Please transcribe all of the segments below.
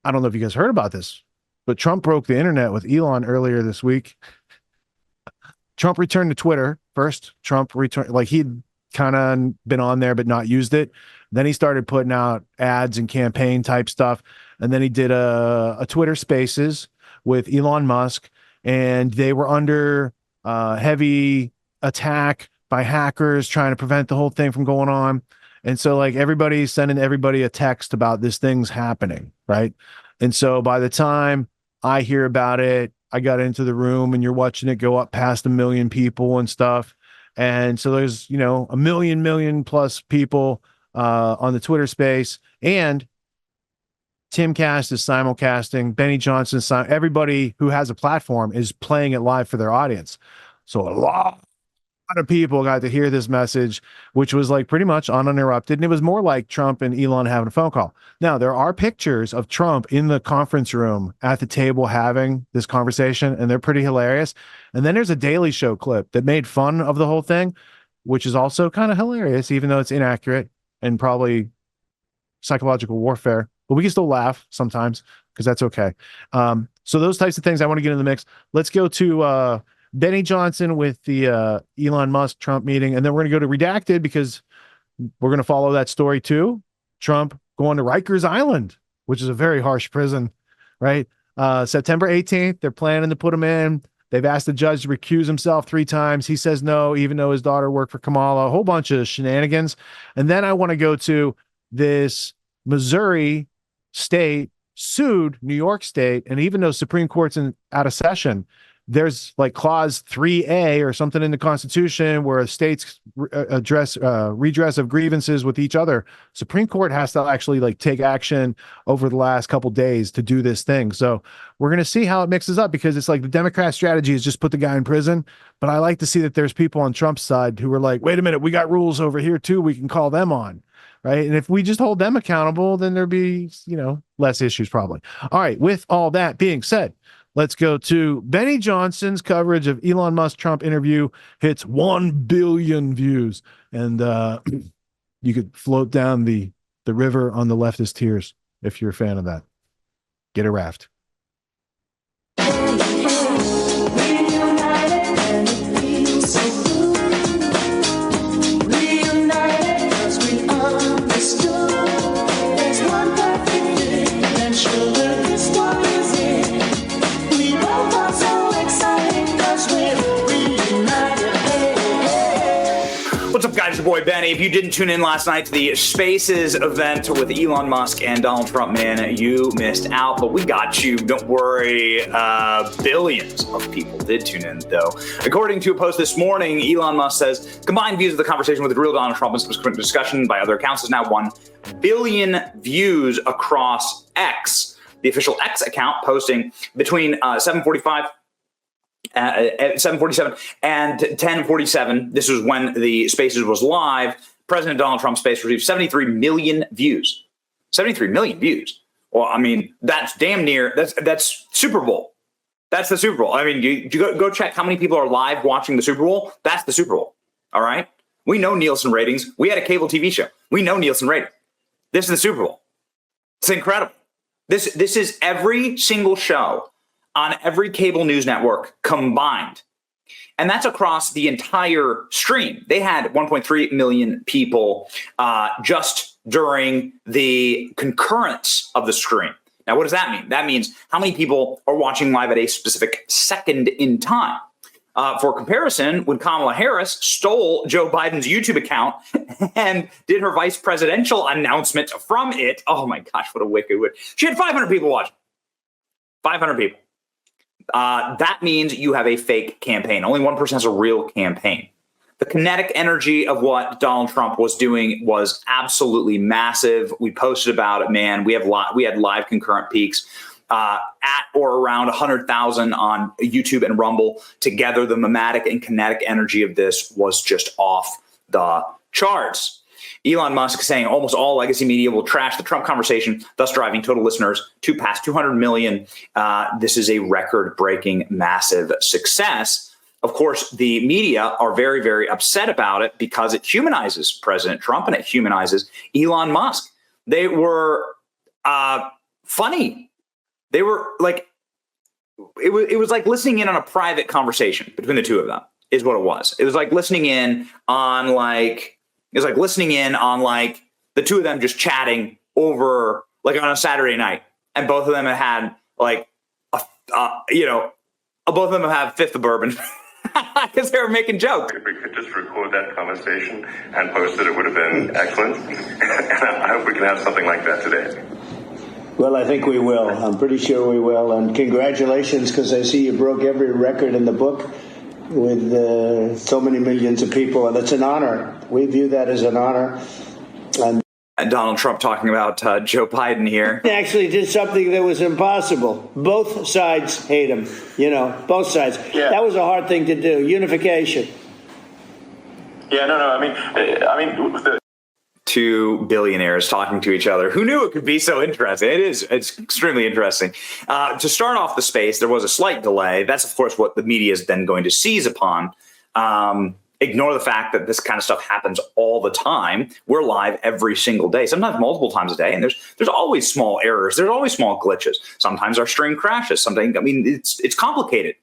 I don't know if you guys heard about this, but Trump broke the internet with Elon earlier this week. Trump returned to Twitter first. Trump returned, like he'd kind of been on there, but not used it. Then he started putting out ads and campaign type stuff. And then he did a Twitter Spaces with Elon Musk, and they were under heavy attack by hackers trying to prevent the whole thing from going on. And so like everybody's sending everybody a text about this thing's happening, right? And so by the time I hear about it, I got into the room and you're watching it go up past 1 million people and stuff. And so there's, a million plus people on the Twitter space. And Timcast is simulcasting. Benny Johnson, everybody who has a platform is playing it live for their audience. So a lot of people got to hear this message, which was like pretty much uninterrupted. And it was more like Trump and Elon having a phone call. Now, there are pictures of Trump in the conference room at the table having this conversation, and they're pretty hilarious. And then there's a Daily Show clip that made fun of the whole thing, which is also kind of hilarious, even though it's inaccurate and probably psychological warfare. But we can still laugh sometimes because that's okay. So those types of things I want to get in the mix. Let's go to Benny Johnson with the Elon Musk Trump meeting, and then we're going to go to Redacted because we're going to follow that story too. Trump going to Rikers Island, which is a very harsh prison, right? September 18th, they're planning to put him in. They've asked the judge to recuse himself 3 times. He says no, even though his daughter worked for Kamala, a whole bunch of shenanigans. And then I want to go to this Missouri state sued New York State, and even though Supreme Court's out of session, there's like clause 3A or something in the Constitution where states redress of grievances with each other. Supreme Court has to actually like take action over the last couple days to do this thing. So we're going to see how it mixes up, because it's like the Democrat strategy is just put the guy in prison. But I like to see that there's people on Trump's side who are like, wait a minute, we got rules over here too. We can call them on. Right. And if we just hold them accountable, then there'd be, less issues probably. All right. With all that being said, let's go to Benny Johnson's coverage of Elon Musk Trump interview. Hits 1 billion views. And you could float down the river on the leftist tears if you're a fan of that. Get a raft. What's up, guys? Your boy Benny. If you didn't tune in last night to the Spaces event with Elon Musk and Donald Trump, man, you missed out, but we got you. Don't worry. Billions of people did tune in, though. According to a post this morning, Elon Musk says combined views of the conversation with the real Donald Trump and subsequent discussion by other accounts is now 1 billion views across X. The official X account posting between 7:47 and 10:47. This was when the Spaces was live. President Donald Trump's space received 73 million views. 73 million views. Well, I mean, that's damn near. That's Super Bowl. That's the Super Bowl. I mean, you go check how many people are live watching the Super Bowl. That's the Super Bowl. All right. We know Nielsen ratings. We had a cable TV show. We know Nielsen ratings. This is the Super Bowl. It's incredible. This is every single show on every cable news network combined. And that's across the entire stream. They had 1.3 million people just during the concurrence of the stream. Now, what does that mean? That means how many people are watching live at a specific second in time. For comparison, when Kamala Harris stole Joe Biden's YouTube account and did her vice presidential announcement from it, oh my gosh, what a wicked witch. She had 500 people watching. 500 people. That means you have a fake campaign. Only 1% has a real campaign. The kinetic energy of what Donald Trump was doing was absolutely massive. We posted about it, man. We had live concurrent peaks at or around 100,000 on YouTube and Rumble. Together, the mimetic and kinetic energy of this was just off the charts. Elon Musk saying almost all legacy media will trash the Trump conversation, thus driving total listeners to past 200 million. This is a record-breaking, massive success. Of course, the media are very, very upset about it because it humanizes President Trump and it humanizes Elon Musk. They were funny They were like, it was like listening in on a private conversation between the two of them is what it was. It was like listening in on the two of them just chatting over like on a Saturday night, and both of them had like both of them have fifth of bourbon because they were making jokes. If we could just record that conversation and post it, it would have been excellent. And I hope we can have something like that today. Well, I think we will. I'm pretty sure we will. And congratulations, because I see you broke every record in the book with so many millions of people. And it's an honor. We view that as an honor. And Donald Trump talking about Joe Biden here. He actually did something that was impossible. Both sides hate him. Both sides. Yeah. That was a hard thing to do. Unification. Yeah, no. I mean, two billionaires talking to each other. Who knew it could be so interesting? It's extremely interesting. To start off the space, there was a slight delay. That's, of course, what the media is then going to seize upon. Ignore the fact that this kind of stuff happens all the time. We're live every single day, sometimes multiple times a day. And there's always small errors. There's always small glitches. Sometimes our stream crashes. It's complicated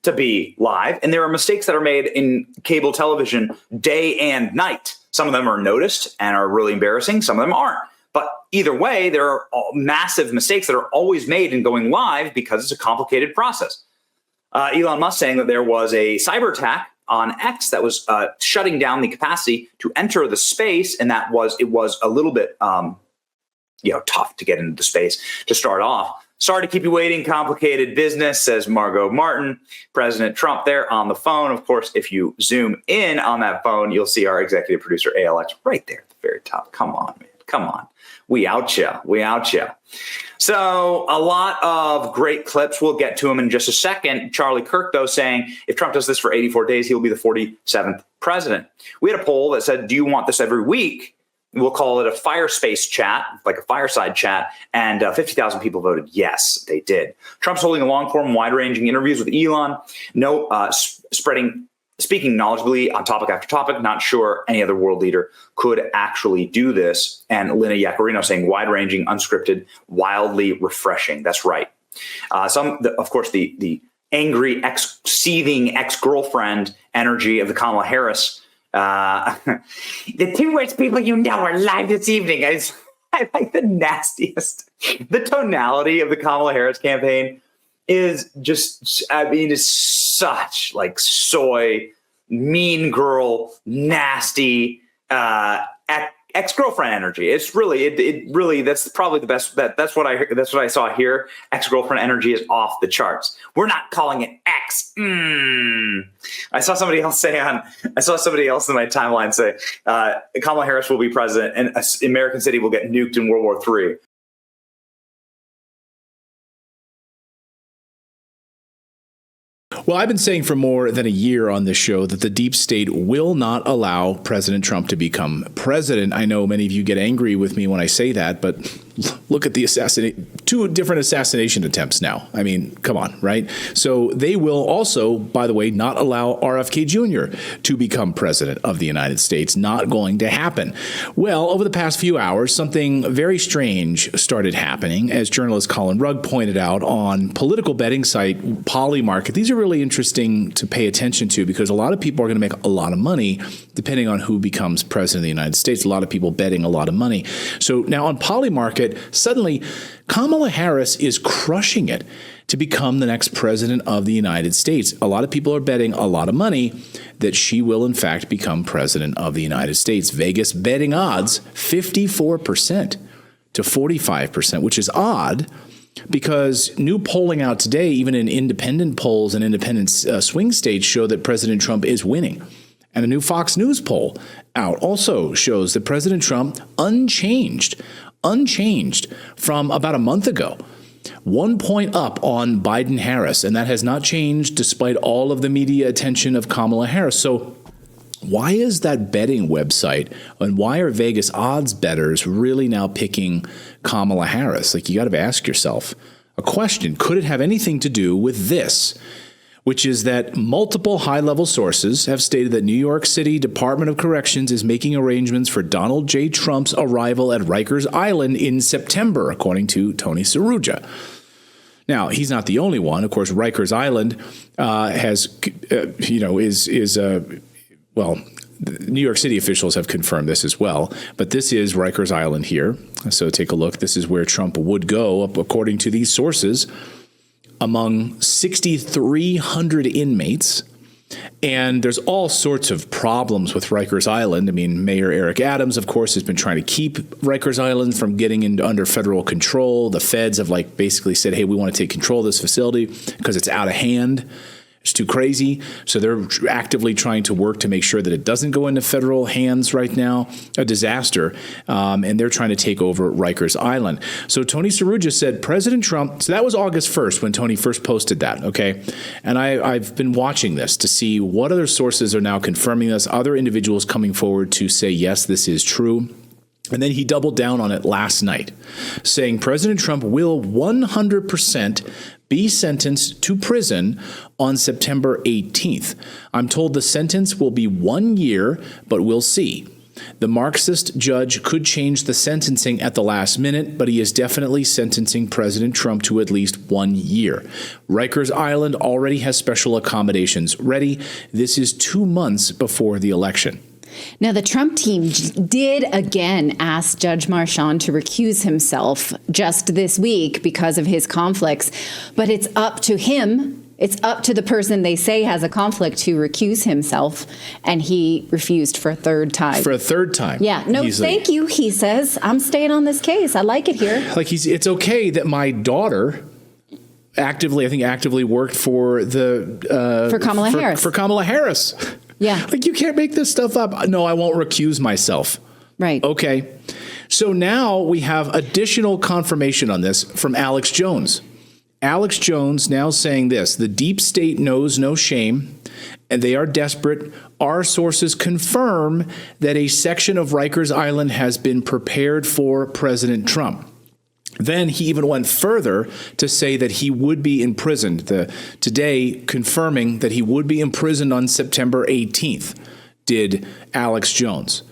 to be live. And there are mistakes that are made in cable television day and night. Some of them are noticed and are really embarrassing. Some of them aren't. But either way, there are massive mistakes that are always made in going live because it's a complicated process. Elon Musk saying that there was a cyber attack on X that was shutting down the capacity to enter the space, and it was a little bit tough to get into the space to start off. Sorry to keep you waiting. Complicated business, says Margot Martin. President Trump there on the phone. Of course, if you zoom in on that phone, you'll see our executive producer, ALX, right there at the very top. Come on, man. Come on. We out ya. So a lot of great clips. We'll get to them in just a second. Charlie Kirk, though, saying if Trump does this for 84 days, he'll be the 47th president. We had a poll that said, do you want this every week? We'll call it a firespace chat, like a fireside chat, and 50,000 people voted yes, they did. Trump's holding a long-form, wide-ranging interviews with Elon, speaking knowledgeably on topic after topic. Not sure any other world leader could actually do this. And Lina Yaccarino saying wide-ranging, unscripted, wildly refreshing. That's right. Of course, the angry, seething ex-girlfriend energy of the Kamala Harris. The two worst people you know are live this evening. I like the nastiest. The tonality of the Kamala Harris campaign is just, is such like soy, mean girl, nasty, ex-girlfriend energy. It's really, it really, that's probably the best. That's what I saw here. Ex-girlfriend energy is off the charts. We're not calling it X. I saw somebody else in my timeline say, Kamala Harris will be president and American City will get nuked in World War III. Well, I've been saying for more than a year on this show that the deep state will not allow President Trump to become president. I know many of you get angry with me when I say that, but look at the two different assassination attempts now. I mean, come on, right? So they will also, by the way, not allow RFK Jr. to become president of the United States. Not going to happen. Well, over the past few hours, something very strange started happening, as journalist Colin Rugg pointed out on political betting site Polymarket. These are really interesting to pay attention to because a lot of people are going to make a lot of money depending on who becomes president of the United States. A lot of people betting a lot of money. So now on Polymarket, suddenly Kamala Harris is crushing it to become the next president of the United States. A lot of people are betting a lot of money that she will, in fact, become president of the United States. Vegas betting odds 54% to 45%, which is odd because new polling out today, even in independent polls and independent swing states, show that President Trump is winning. And a new Fox News poll out also shows that President Trump unchanged from about a month ago. 1 point up on Biden-Harris, and that has not changed despite all of the media attention of Kamala Harris. So why is that betting website and why are Vegas odds bettors really now picking Kamala Harris? Like, you got to ask yourself a question. Could it have anything to do with this? Which is that multiple high-level sources have stated that New York City Department of Corrections is making arrangements for Donald J. Trump's arrival at Rikers Island in September, according to Tony Saruja. Now, he's not the only one. Of course, Rikers Island New York City officials have confirmed this as well, but this is Rikers Island here. So take a look. This is where Trump would go, according to these sources, among 6,300 inmates. And there's all sorts of problems with Rikers Island. I mean, Mayor Eric Adams, of course, has been trying to keep Rikers Island from getting under federal control. The feds have basically said, hey, we want to take control of this facility because it's out of hand. It's too crazy. So they're actively trying to work to make sure that it doesn't go into federal hands right now, a disaster. And they're trying to take over Rikers Island. So Tony Saruja said President Trump, so that was August 1st when Tony first posted that, okay? And I've been watching this to see what other sources are now confirming this, other individuals coming forward to say, yes, this is true. And then he doubled down on it last night, saying President Trump will 100% be sentenced to prison on September 18th. I'm told the sentence will be 1 year, but we'll see. The Marxist judge could change the sentencing at the last minute, but he is definitely sentencing President Trump to at least 1 year. Rikers Island already has special accommodations ready. This is 2 months before the election. Now, the Trump team did again ask Judge Marchand to recuse himself just this week because of his conflicts, but it's up to him. It's up to the person they say has a conflict to recuse himself, and he refused for a third time. For a third time? Yeah. No, thank you, he says. I'm staying on this case. I like it here. It's okay that my daughter actively worked for for Kamala Harris. For Kamala Harris. Yeah. You can't make this stuff up. No, I won't recuse myself. Right. Okay. So now we have additional confirmation on this from Alex Jones. Alex Jones now saying this: the deep state knows no shame, and they are desperate. Our sources confirm that a section of Rikers Island has been prepared for President Trump. Then he even went further to say that he would be imprisoned. Today, confirming that he would be imprisoned on September 18th, did Alex Jones.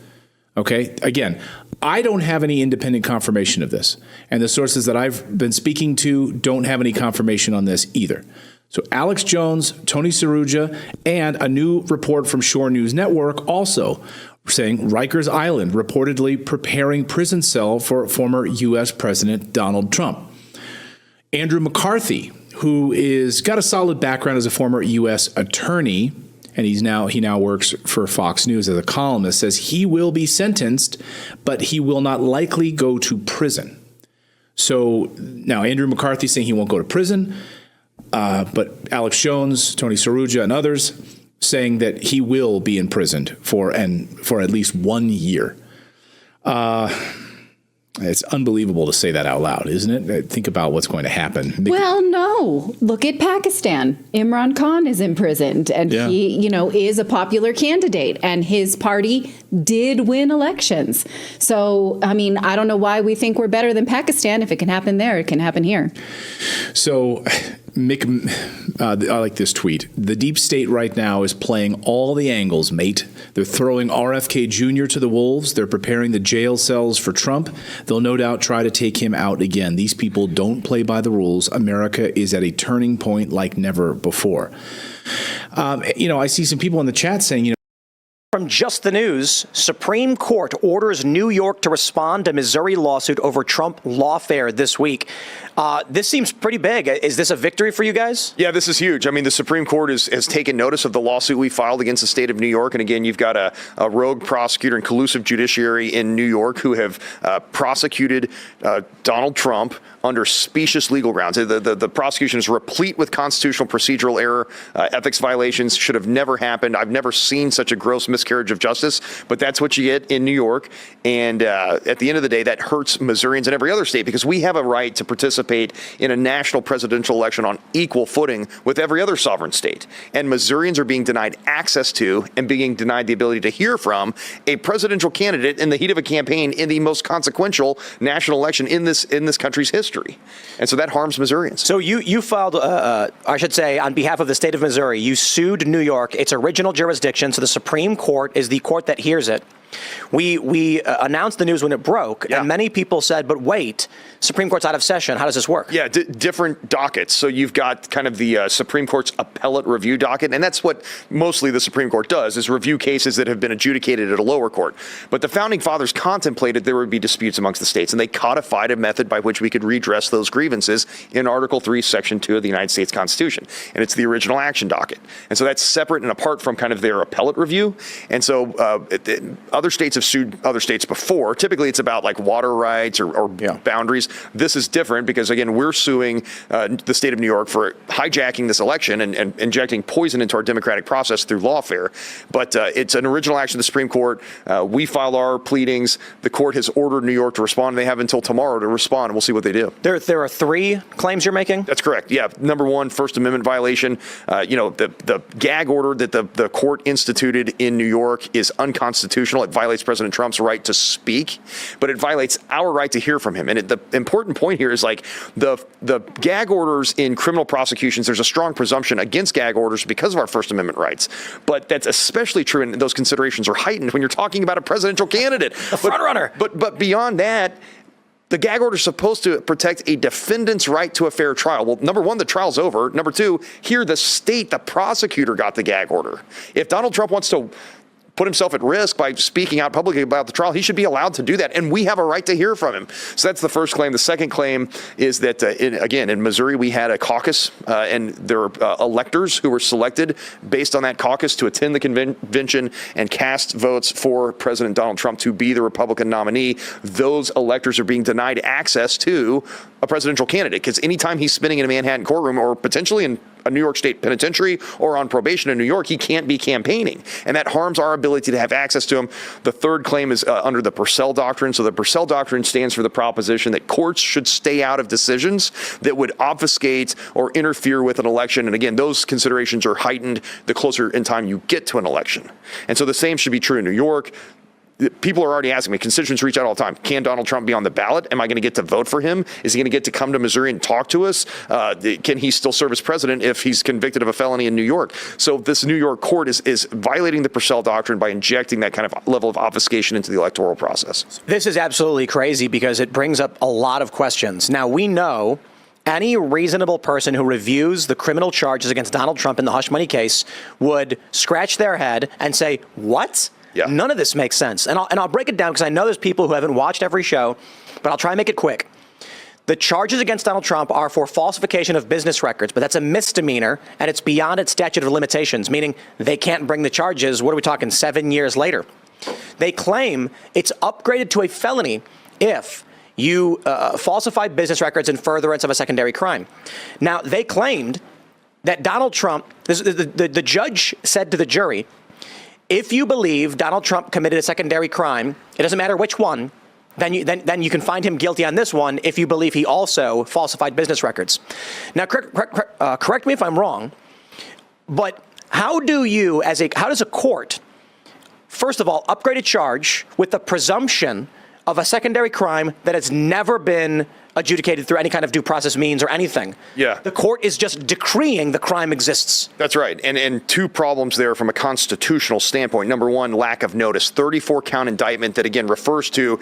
Okay, again, I don't have any independent confirmation of this, and the sources that I've been speaking to don't have any confirmation on this either. So Alex Jones, Tony Saruja, and a new report from Shore News Network also saying Rikers Island reportedly preparing prison cell for former U.S. President Donald Trump. Andrew McCarthy, who is got a solid background as a former U.S. attorney, and he now works for Fox News as a columnist, says he will be sentenced, but he will not likely go to prison. So now Andrew McCarthy saying he won't go to prison, but Alex Jones, Tony Saruja, and others saying that he will be imprisoned for at least 1 year. It's unbelievable to say that out loud, isn't it? Think about what's going to happen. Well, no. Look at Pakistan. Imran Khan is imprisoned, and he, is a popular candidate, and his party did win elections. So, I mean, I don't know why we think we're better than Pakistan. If it can happen there, it can happen here. So, I like this tweet. The deep state right now is playing all the angles, mate. They're throwing RFK Jr. to the wolves. They're preparing the jail cells for Trump. They'll no doubt try to take him out again. These people don't play by the rules. America is at a turning point like never before. I see some people in the chat saying, From Just the News, Supreme Court orders New York to respond to Missouri lawsuit over Trump lawfare this week. This seems pretty big. Is this a victory for you guys? Yeah, this is huge. I mean, the Supreme Court has taken notice of the lawsuit we filed against the state of New York. And again, you've got a rogue prosecutor and collusive judiciary in New York who have prosecuted Donald Trump under specious legal grounds. The prosecution is replete with constitutional procedural error, ethics violations, should have never happened. I've never seen such a gross miscarriage of justice, but that's what you get in New York. And at the end of the day, that hurts Missourians and every other state because we have a right to participate in a national presidential election on equal footing with every other sovereign state. And Missourians are being denied access to and being denied the ability to hear from a presidential candidate in the heat of a campaign in the most consequential national election in this country's history. And so that harms Missourians. So you filed, I should say, on behalf of the state of Missouri, you sued New York, its original jurisdiction. So the Supreme Court is the court that hears it. We announced the news when it broke, Yeah. and many people said, but wait, Supreme Court's out of session. How does this work? Yeah, different dockets. So you've got kind of the Supreme Court's appellate review docket, and that's what mostly the Supreme Court does, is review cases that have been adjudicated at a lower court. But the Founding Fathers contemplated there would be disputes amongst the states, and they codified a method by which we could redress those grievances in Article 3, Section 2 of the United States Constitution. And it's the original action docket. And so that's separate and apart from kind of their appellate review. And so other states have sued other states before. Typically, it's about like water rights or boundaries. This is different because, again, we're suing the state of New York for hijacking this election and injecting poison into our democratic process through lawfare. But it's an original action of the Supreme Court. We filed our pleadings. The court has ordered New York to respond. They have until tomorrow to respond, and we'll see what they do. There are 3 claims you're making? That's correct. Yeah. Number one, First Amendment violation. The gag order that the court instituted in New York is unconstitutional. It violates President Trump's right to speak, but it violates our right to hear from him. And the important point here is like the gag orders in criminal prosecutions, there's a strong presumption against gag orders because of our First Amendment rights. But that's especially true, and those considerations are heightened when you're talking about a presidential candidate. The front runner. But beyond that, the gag order is supposed to protect a defendant's right to a fair trial. Well, number one, the trial's over. Number two, here the prosecutor got the gag order. If Donald Trump wants to put himself at risk by speaking out publicly about the trial, he should be allowed to do that, and we have a right to hear from him. So that's the first claim. The second claim is that, in Missouri, we had a caucus, and there are electors who were selected based on that caucus to attend the convention and cast votes for President Donald Trump to be the Republican nominee. Those electors are being denied access to a presidential candidate because anytime he's spinning in a Manhattan courtroom or potentially in a New York State penitentiary or on probation in New York, he can't be campaigning. And that harms our ability to have access to him. The third claim is under the Purcell Doctrine. So the Purcell Doctrine stands for the proposition that courts should stay out of decisions that would obfuscate or interfere with an election. And again, those considerations are heightened the closer in time you get to an election. And so the same should be true in New York. People are already asking me, constituents reach out all the time. Can Donald Trump be on the ballot? Am I going to get to vote for him? Is he going to get to come to Missouri and talk to us? Can he still serve as president if he's convicted of a felony in New York? So this New York court is violating the Purcell Doctrine by injecting that kind of level of obfuscation into the electoral process. This is absolutely crazy because it brings up a lot of questions. Now, we know any reasonable person who reviews the criminal charges against Donald Trump in the hush money case would scratch their head and say, what? Yeah. None of this makes sense. And I'll break it down because I know there's people who haven't watched every show, but I'll try and make it quick. The charges against Donald Trump are for falsification of business records, but that's a misdemeanor, and it's beyond its statute of limitations, meaning they can't bring the charges. What are we talking, 7 years later? They claim it's upgraded to a felony if you falsify business records in furtherance of a secondary crime. Now, they claimed that Donald Trump, the judge said to the jury, if you believe Donald Trump committed a secondary crime, it doesn't matter which one, then you can find him guilty on this one if you believe he also falsified business records. Now, correct me if I'm wrong, but how does a court, first of all, upgrade a charge with the presumption of a secondary crime that has never been adjudicated through any kind of due process means or anything? Yeah. The court is just decreeing the crime exists. That's right. And two problems there from a constitutional standpoint. Number one, lack of notice. 34 count indictment that, again, refers to,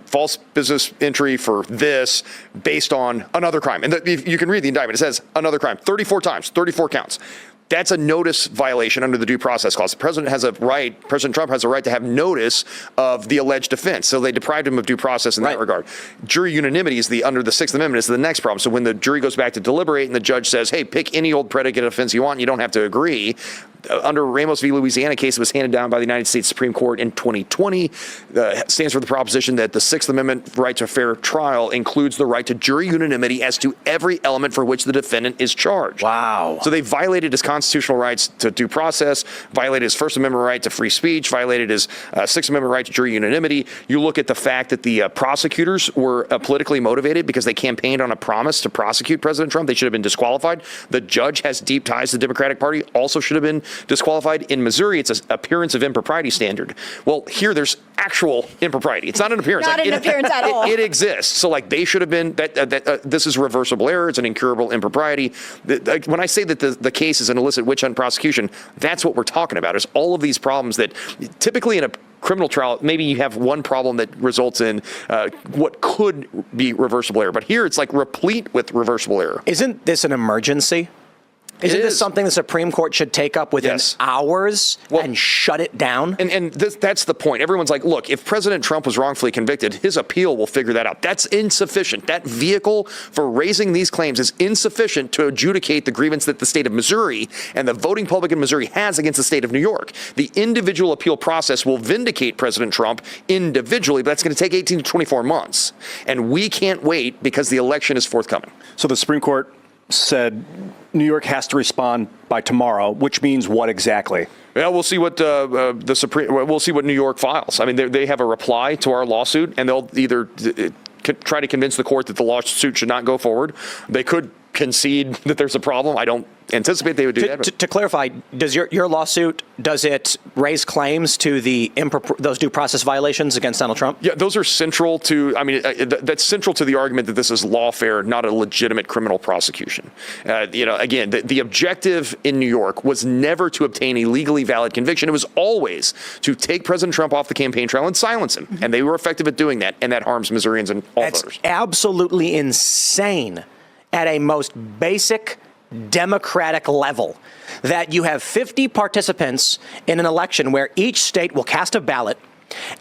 false business entry for this based on another crime. And you can read the indictment. It says another crime 34 times, 34 counts. That's a notice violation under the due process clause. President Trump has a right to have notice of the alleged offense. So they deprived him of due process in that regard. Jury unanimity is under the Sixth Amendment is the next problem. So when the jury goes back to deliberate and the judge says, hey, pick any old predicate offense you want, you don't have to agree. Under Ramos v. Louisiana case that was handed down by the United States Supreme Court in 2020, stands for the proposition that the Sixth Amendment right to a fair trial includes the right to jury unanimity as to every element for which the defendant is charged. Wow. So they violated his constitutional rights to due process, violated his First Amendment right to free speech, violated his Sixth Amendment right to jury unanimity. You look at the fact that the prosecutors were politically motivated because they campaigned on a promise to prosecute President Trump. They should have been disqualified. The judge has deep ties to the Democratic Party, also should have been disqualified. In Missouri, it's an appearance of impropriety standard. Well, here there's actual impropriety. It's not an appearance. Not an appearance at all. It exists. So they should have been, this is reversible error. It's an incurable impropriety. When I say that the case is an illicit witch hunt prosecution, that's what we're talking about, is all of these problems that typically in a criminal trial, maybe you have one problem that results in what could be reversible error. But here it's like replete with reversible error. Isn't this an emergency? Isn't this something the Supreme Court should take up within hours and shut it down? And that's the point. Everyone's like, look, if President Trump was wrongfully convicted, his appeal will figure that out. That's insufficient. That vehicle for raising these claims is insufficient to adjudicate the grievance that the state of Missouri and the voting public in Missouri has against the state of New York. The individual appeal process will vindicate President Trump individually, but that's going to take 18 to 24 months. And we can't wait because the election is forthcoming. So the Supreme Court said New York has to respond by tomorrow, which means what exactly? Yeah, we'll see what we'll see what New York files. I mean, they have a reply to our lawsuit, and they'll either try to convince the court that the lawsuit should not go forward. They could concede that there's a problem. I don't anticipate they would do that. To clarify, does your lawsuit, does it raise claims to those due process violations against Donald Trump? Yeah, those are central to, I mean, that's central to the argument that this is lawfare, not a legitimate criminal prosecution. Again, the objective in New York was never to obtain a legally valid conviction. It was always to take President Trump off the campaign trail and silence him. Mm-hmm. And they were effective at doing that, and that harms Missourians and all voters. That's absolutely insane at a most basic democratic level, that you have 50 participants in an election where each state will cast a ballot,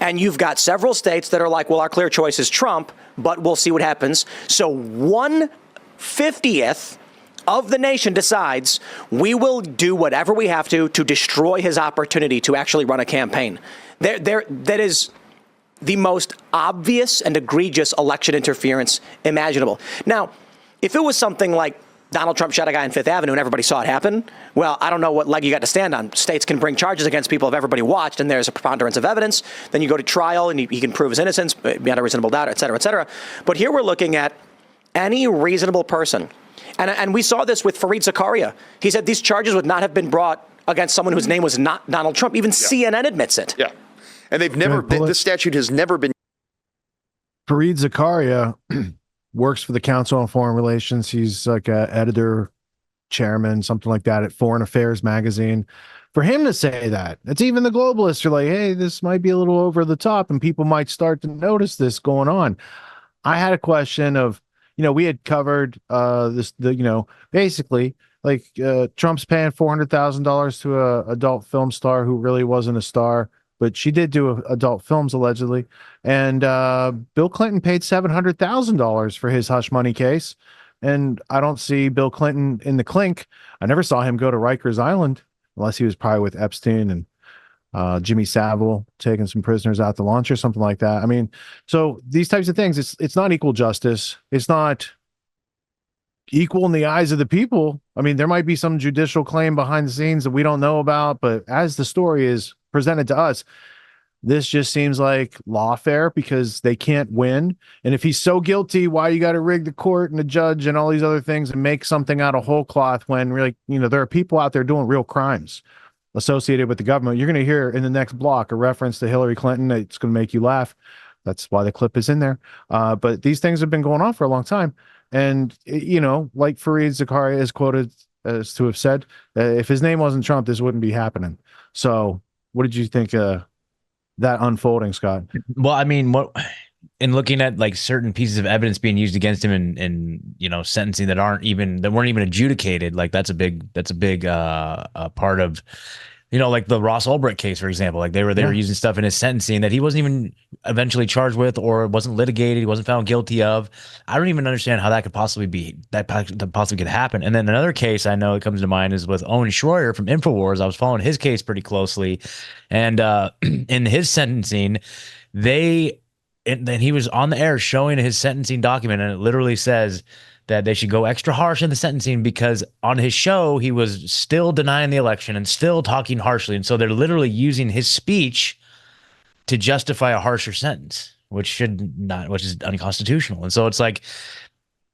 and you've got several states that are like, well, our clear choice is Trump, but we'll see what happens. So 1/50th of the nation decides we will do whatever we have to destroy his opportunity to actually run a campaign. That is the most obvious and egregious election interference imaginable. Now, if it was something like Donald Trump shot a guy on Fifth Avenue and everybody saw it happen, well, I don't know what leg you got to stand on. States can bring charges against people if everybody watched and there's a preponderance of evidence. Then you go to trial and he can prove his innocence beyond a reasonable doubt, et cetera, et cetera. But here we're looking at any reasonable person. And we saw this with Fareed Zakaria. He said these charges would not have been brought against someone whose name was not Donald Trump. Even CNN admits it. Yeah. And they've never, this statute has never been. Fareed Zakaria works for the Council on Foreign Relations. He's like a editor, chairman, something like that at Foreign Affairs magazine. For him to say that, it's even the globalists are like, hey, this might be a little over the top and people might start to notice this going on. I had a question of, we had covered basically like Trump's paying $400,000 to a adult film star who really wasn't a star, but she did do adult films allegedly. And Bill Clinton paid $700,000 for his hush money case. And I don't see Bill Clinton in the clink. I never saw him go to Rikers Island unless he was probably with Epstein and Jimmy Savile taking some prisoners out to lunch or something like that. I mean, so these types of things, it's not equal justice. It's not equal in the eyes of the people. I mean, there might be some judicial claim behind the scenes that we don't know about, but as the story is presented to us, this just seems like lawfare because they can't win. And if he's so guilty, why you got to rig the court and the judge and all these other things and make something out of whole cloth when really, there are people out there doing real crimes associated with the government. You're going to hear in the next block a reference to Hillary Clinton. It's going to make you laugh. That's why the clip is in there. But these things have been going on for a long time. And, like Fareed Zakaria is quoted as to have said, if his name wasn't Trump, this wouldn't be happening. So what did you think that unfolding, Scott? Well, I mean, in looking at like certain pieces of evidence being used against him in sentencing that weren't even adjudicated, like that's a big part of, like the Ross Ulbricht case, for example. Like they were using stuff in his sentencing that he wasn't even eventually charged with or wasn't litigated, he wasn't found guilty of. I don't even understand how that could possibly could happen. And then another case I know that comes to mind is with Owen Schroyer from InfoWars. I was following his case pretty closely, and in his sentencing, then he was on the air showing his sentencing document, and it literally says that they should go extra harsh in the sentencing because on his show, he was still denying the election and still talking harshly. And so they're literally using his speech to justify a harsher sentence, which is unconstitutional. And so it's like,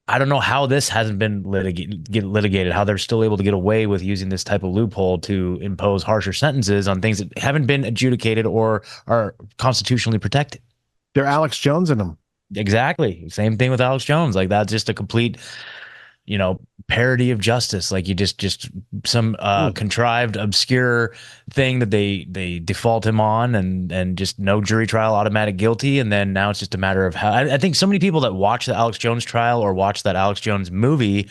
I don't know how this hasn't been litigated, how they're still able to get away with using this type of loophole to impose harsher sentences on things that haven't been adjudicated or are constitutionally protected. They're Alex Jones in them. Exactly. Same thing with Alex Jones. Like that's just a complete, parody of justice. Like you just some contrived, obscure thing that they default him on, and just no jury trial, automatic guilty. And then now it's just a matter of how. I think so many people that watch the Alex Jones trial or watch that Alex Jones movie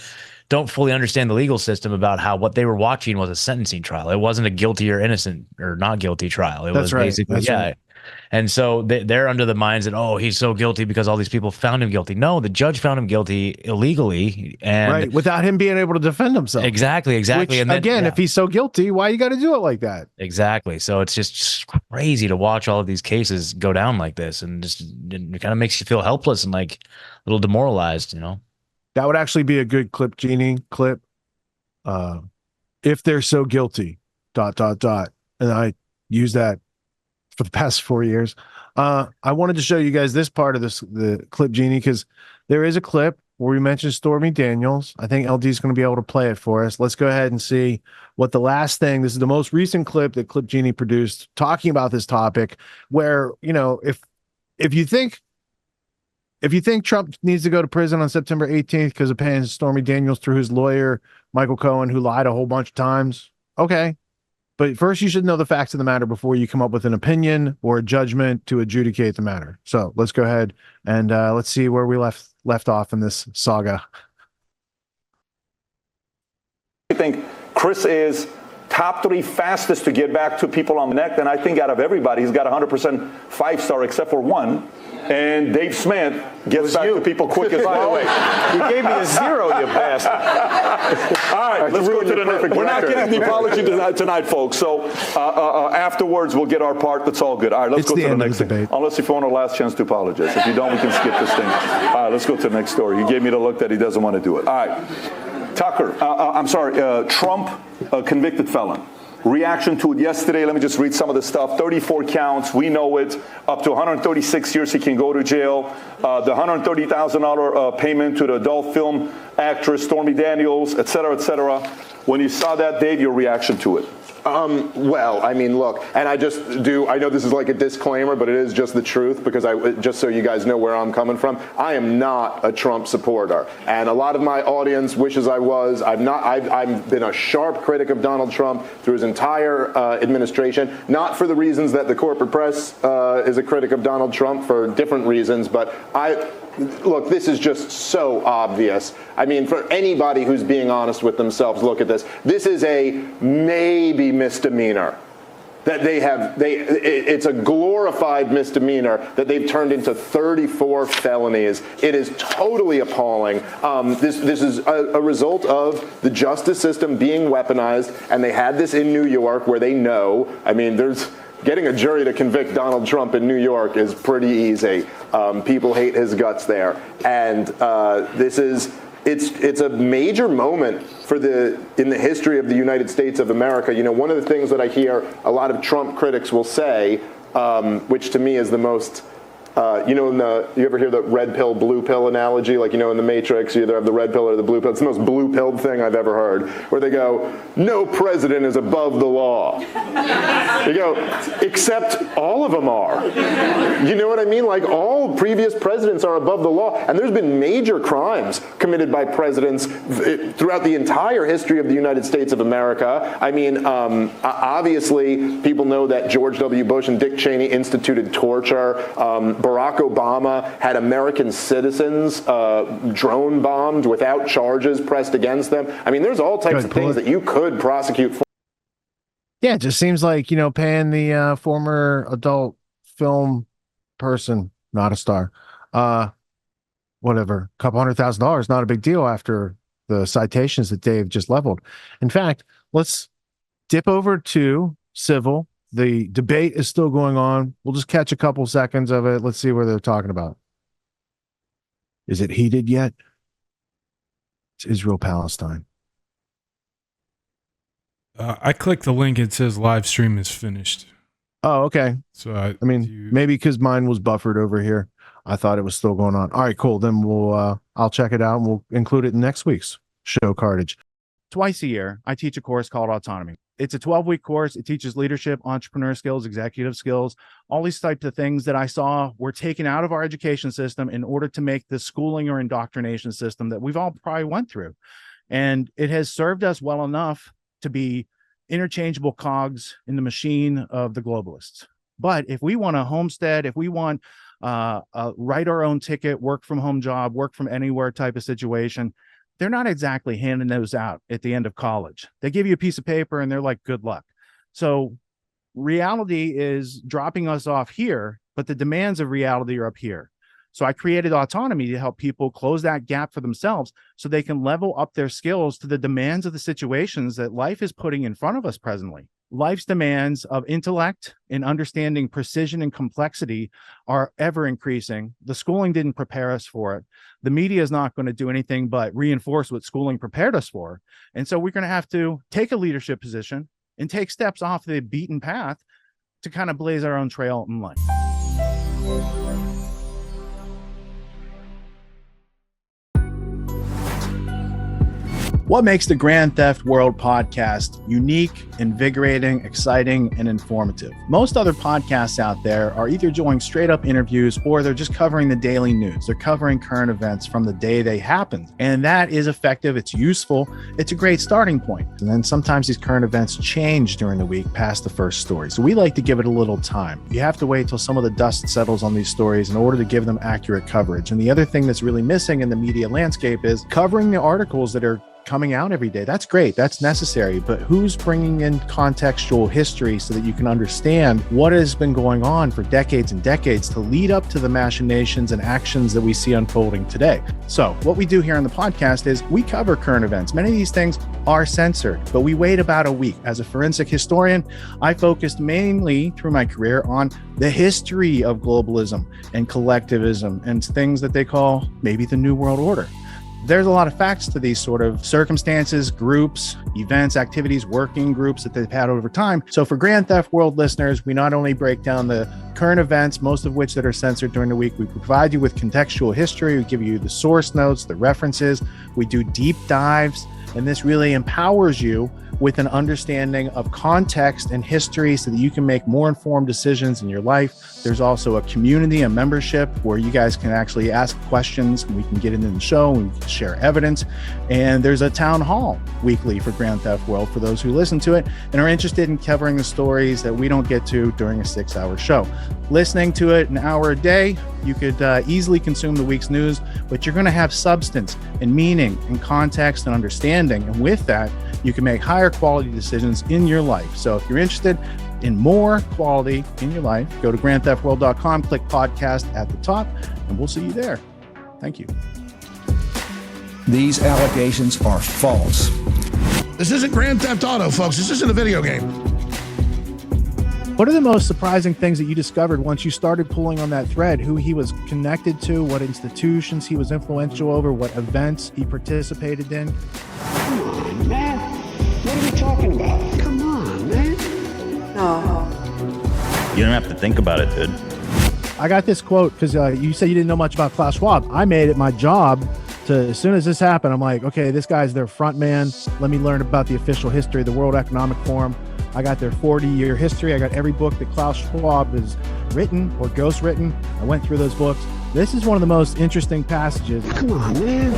don't fully understand the legal system about how what they were watching was a sentencing trial. It wasn't a guilty or innocent or not guilty trial. It was basically, right. And so they're under the minds that, oh, he's so guilty because all these people found him guilty. No, the judge found him guilty illegally, and without him being able to defend himself. Exactly. Which, And then, again, if he's so guilty, why you got to do it like that? Exactly. So it's just crazy to watch all of these cases go down like this, and just it kind of makes you feel helpless and like a little demoralized, That would actually be a good clip, Genie clip. If they're so guilty, ... And I use that for the past 4 years. I wanted to show you guys this part of the clip, Genie, because there is a clip where we mentioned Stormy Daniels. I think LD is going to be able to play it for us. Let's go ahead and see what the last thing. This is the most recent clip that Clip Genie produced talking about this topic, where, if you think Trump needs to go to prison on September 18th because of paying Stormy Daniels through his lawyer, Michael Cohen, who lied a whole bunch of times, okay. But first, you should know the facts of the matter before you come up with an opinion or a judgment to adjudicate the matter. So let's go ahead and let's see where we left off in this saga. I think Chris is top 3 fastest to get back to people on the neck. And I think out of everybody, he's got 100% 5-star except for one. And Dave Smith gets back to people quick as well. You gave me a 0, you bastard. All right, let's go to the next. We're not getting the apology tonight, folks. So afterwards, we'll get our part. That's all good. All right, let's go to the next thing. Unless if you want our last chance to apologize. If you don't, we can skip this thing. All right, let's go to the next story. You gave me the look that he doesn't want to do it. All right. Tucker, Trump, convicted felon. Reaction to it yesterday. Let me just read some of the stuff. 34 counts. We know it. Up to 136 years he can go to jail. The $130,000 payment to the adult film actress Stormy Daniels, et cetera, et cetera. When you saw that, Dave, your reaction to it? Well, I mean, look, and I know this is like a disclaimer, but it is just the truth because just so you guys know where I'm coming from, I am not a Trump supporter. And a lot of my audience wishes I was. I've been a sharp critic of Donald Trump through his entire administration, not for the reasons that the corporate press is a critic of Donald Trump, for different reasons, but look, this is just so obvious. I mean, for anybody who's being honest with themselves, look at this. This is a maybe misdemeanor that it's a glorified misdemeanor that they've turned into 34 felonies. It is totally appalling. This is a result of the justice system being weaponized, and they had this in New York where they know, I mean, getting a jury to convict Donald Trump in New York is pretty easy. People hate his guts there. And it's a major moment in the history of the United States of America. You know, one of the things that I hear a lot of Trump critics will say, which to me is the most, you ever hear the red pill, blue pill analogy? Like, in the Matrix, you either have the red pill or the blue pill. It's the most blue pilled thing I've ever heard, where they go, no president is above the law. You go, except all of them are. You know what I mean? Like, all previous presidents are above the law. And there's been major crimes committed by presidents throughout the entire history of the United States of America. I mean, obviously, people know that George W. Bush and Dick Cheney instituted torture. Barack Obama had American citizens drone bombed without charges pressed against them. I mean, there's all types of things that you could prosecute for. Yeah, it just seems like, paying the former adult film person, not a star, whatever, a couple $100,000, not a big deal after the citations that Dave just leveled. In fact, let's dip over to civil. The debate is still going on. We'll just catch a couple seconds of it. Let's see where they're talking about. Is it heated yet? It's Israel-Palestine. I clicked the link. It says live stream is finished. Oh, okay. So I mean, maybe because mine was buffered over here. I thought it was still going on. All right, cool. Then I'll check it out and we'll include it in next week's show cartage. Twice a year, I teach a course called Autonomy. It's a 12-week course. It teaches leadership, entrepreneur skills, executive skills, all these types of things that I saw were taken out of our education system in order to make the schooling or indoctrination system that we've all probably went through. And it has served us well enough to be interchangeable cogs in the machine of the globalists. But if we want a homestead, if we want write our own ticket, work from home job, work from anywhere type of situation, they're not exactly handing those out at the end of college. They give you a piece of paper and they're like, good luck. So reality is dropping us off here, but the demands of reality are up here. So I created Autonomy to help people close that gap for themselves so they can level up their skills to the demands of the situations that life is putting in front of us presently. Life's demands of intellect and understanding precision and complexity are ever increasing. The schooling didn't prepare us for it. The media is not going to do anything but reinforce what schooling prepared us for. And so we're going to have to take a leadership position and take steps off the beaten path to kind of blaze our own trail in life. What makes the Grand Theft World podcast unique, invigorating, exciting, and informative? Most other podcasts out there are either doing straight up interviews or they're just covering the daily news. They're covering current events from the day they happened. And that is effective. It's useful. It's a great starting point. And then sometimes these current events change during the week past the first story. So we like to give it a little time. You have to wait till some of the dust settles on these stories in order to give them accurate coverage. And the other thing that's really missing in the media landscape is covering the articles that are coming out every day. That's great. That's necessary. But who's bringing in contextual history so that you can understand what has been going on for decades and decades to lead up to the machinations and actions that we see unfolding today? So what we do here on the podcast is we cover current events. Many of these things are censored, but we wait about a week. As a forensic historian, I focused mainly through my career on the history of globalism and collectivism and things that they call maybe the New World Order. There's a lot of facts to these sort of circumstances, groups, events, activities, working groups that they've had over time. So for Grand Theft World listeners, we not only break down the current events, most of which that are censored during the week, we provide you with contextual history, we give you the source notes, the references, we do deep dives, and this really empowers you with an understanding of context and history so that you can make more informed decisions in your life. There's also a community, a membership where you guys can actually ask questions and we can get into the show and we can share evidence. And there's a town hall weekly for Grand Theft World for those who listen to it and are interested in covering the stories that we don't get to during a 6-hour show. Listening to it an hour a day, you could easily consume the week's news, but you're going to have substance and meaning and context and understanding. And with that, you can make higher quality decisions in your life. So if you're interested in more quality in your life, go to grandtheftworld.com, click podcast at the top, and we'll see you there. Thank you. These allegations are false. This isn't Grand Theft Auto, folks. This isn't a video game. What are the most surprising things that you discovered once you started pulling on that thread? Who he was connected to, what institutions he was influential over, what events he participated in? Come on, man. What are we talking about? Come on, man. No. You don't have to think about it, dude. I got this quote because you said you didn't know much about Klaus Schwab. I made it my job to, as soon as this happened, I'm like, okay, this guy's their front man. Let me learn about the official history of the World Economic Forum. I got their 40-year history. I got every book that Klaus Schwab has written or ghostwritten. I went through those books. This is one of the most interesting passages. Come on, man.